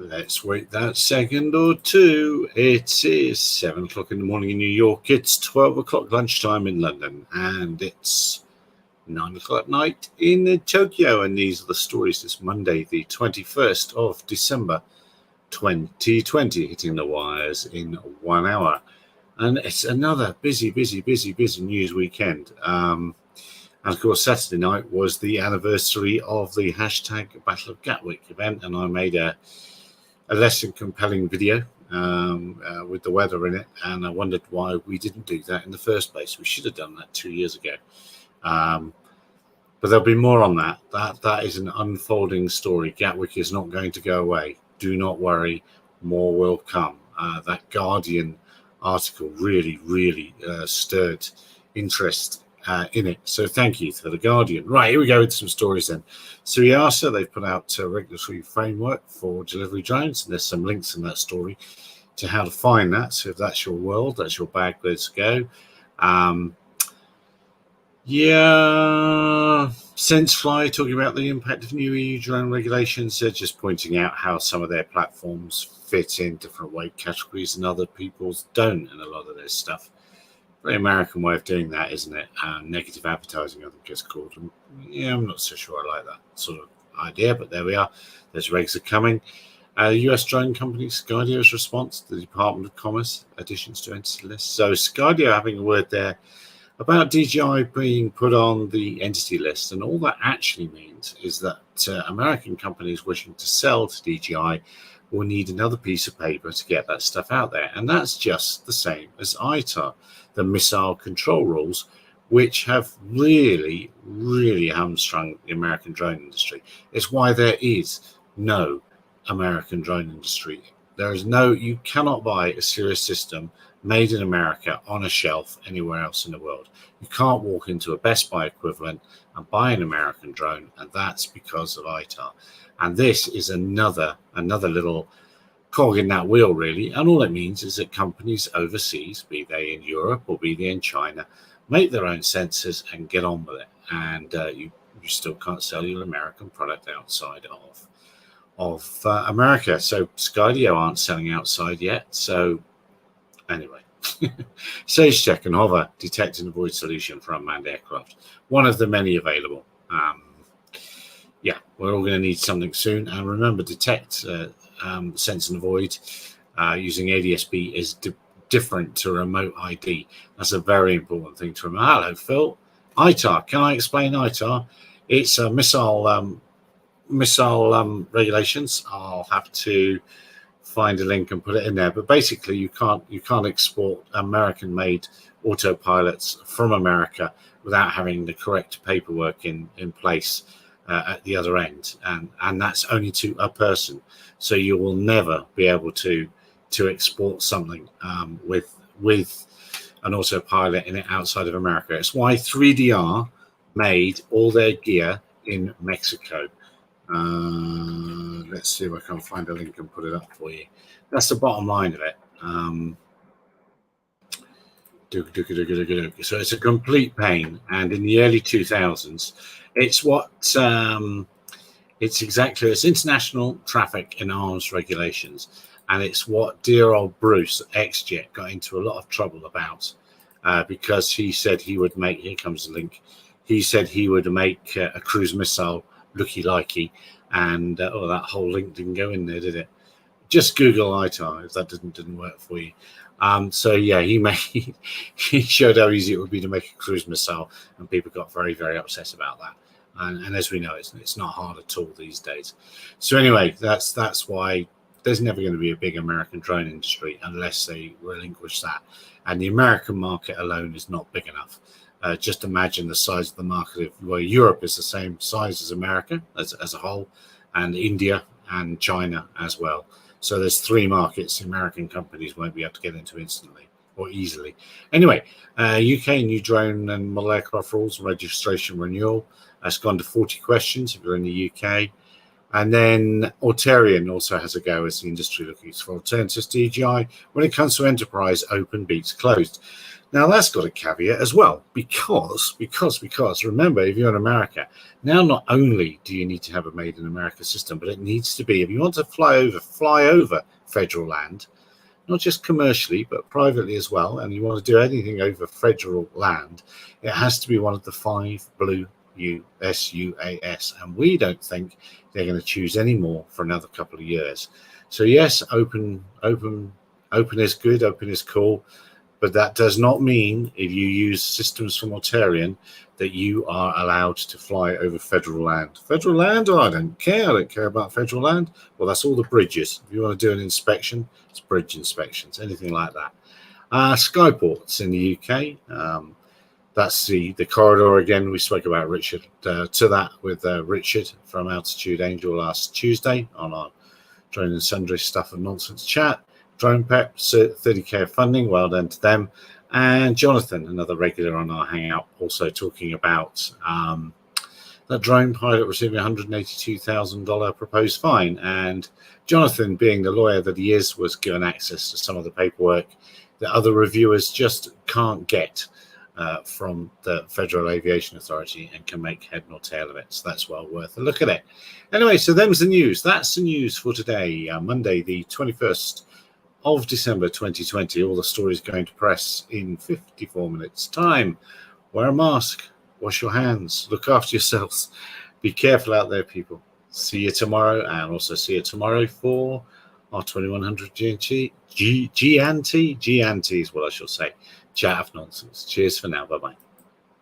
Let's wait that second or two. It is 7 o'clock in the morning in New York. It's 12 o'clock lunchtime in London. And it's 9 o'clock at night in Tokyo. And these are the stories this Monday, the 21st of December, 2020, hitting the wires in 1 hour. And it's another busy news weekend. And of course, Saturday night was the anniversary of the hashtag Battle of Gatwick event. And I made a less than compelling video with the weather in it, and I wondered why we didn't do that in the first place. We should have done that 2 years ago, but there'll be more on that. That is an unfolding story. Gatwick is not going to go away. Do not worry, more will come. That Guardian article really stirred interest in it. So thank you for the Guardian. Right, here we go with some stories then. So EASA, they've put out a regulatory framework for delivery drones, and there's some links in that story to how to find that. So if that's your world, that's your bag, let's go. SenseFly talking about the impact of new EU drone regulations. They're just pointing out how some of their platforms fit in different weight categories and other people's don't, and a lot of their stuff. Very American way of doing that, isn't it? Negative advertising, I think it's called. And yeah, I'm not so sure I like that sort of idea, but there we are. Those regs are coming. The US drone company Skydio's response to the Department of Commerce additions to entity list. So Skydio having a word there about DJI being put on the entity list, and all that actually means is that American companies wishing to sell to DJI will need another piece of paper to get that stuff out there, and that's just the same as ITAR, the missile control rules, which have really hamstrung the American drone industry. It's why there is no American drone industry. There is no, you cannot buy a serious system made in America on a shelf anywhere else in the world. You can't walk into a Best Buy equivalent and buy an American drone, and that's because of ITAR. And this is another little cog in that wheel, really. And all it means is that companies overseas, be they in Europe or be they in China, make their own sensors and get on with it. And you still can't sell your American product outside of America. So Skydio aren't selling outside yet. So anyway, SageTech and Hover detect and avoid solution for unmanned aircraft. One of the many available. Yeah, we're all going to need something soon. And remember, detect, sense and avoid using ADSB is different to remote ID. That's a very important thing to remember. Hello, Phil. ITAR. Can I explain ITAR? It's a missile regulations. I'll have to find a link and put it in there. But basically, you can't export American-made autopilots from America without having the correct paperwork in place at the other end, and that's only to a person. So you will never be able to export something with an autopilot in it outside of America. It's why 3DR made all their gear in Mexico. Let's see if I can find a link and put it up for you. That's the bottom line of it. So it's a complete pain. And in the early 2000s, it's it's international traffic in arms regulations. And it's what dear old Bruce, ex-Jet, got into a lot of trouble about because he said he would make, here comes the link, he said he would make a cruise missile looky-likey, and that whole link didn't go in there, did it? Just Google ITAR if that didn't work for you. So yeah, he showed how easy it would be to make a cruise missile, and people got very upset about that. And as we know, it's not hard at all these days. So anyway, that's why there's never going to be a big American drone industry unless they relinquish that. And the American market alone is not big enough. Just imagine the size of the market Europe is the same size as America as a whole, and India and China as well. So there's 3 markets American companies won't be able to get into instantly or easily. Anyway, UK new drone and model aircraft rules and registration renewal. That's gone to 40 questions if you're in the UK. And then Auterion also has a go as the industry looking for alternatives to DJI. When it comes to enterprise, open beats closed. Now that's got a caveat as well, because remember, if you're in America, now not only do you need to have a made in America system, but it needs to be, if you want to fly over federal land, not just commercially, but privately as well, and you want to do anything over federal land, it has to be one of the 5 blue USUAS, and we don't think they're going to choose any more for another couple of years. So yes, open is good, open is cool, but that does not mean if you use systems from Mortarian that you are allowed to fly over federal land. Federal land? Oh, I don't care about federal land. Well, that's all the bridges. If you want to do an inspection, it's bridge inspections, anything like that. Skyports in the UK. That's the corridor again. We spoke about Richard to that with Richard from Altitude Angel last Tuesday on our Drone and Sundry Stuff and Nonsense chat. Drone Pep, 30k of funding, well done to them. And Jonathan, another regular on our Hangout, also talking about that drone pilot receiving $182,000 proposed fine. And Jonathan, being the lawyer that he is, was given access to some of the paperwork that other reviewers just can't get from the Federal Aviation Authority and can make head nor tail of it. So that's well worth a look at it. Anyway, so them's the news. That's the news for today, Monday, the 21st of December 2020. All the stories going to press in 54 minutes time. Wear a mask, wash your hands, look after yourselves, be careful out there, people. See you tomorrow, and also see you tomorrow for our 2100 G&T is what I shall say. Chat of nonsense. Cheers for now. Bye bye.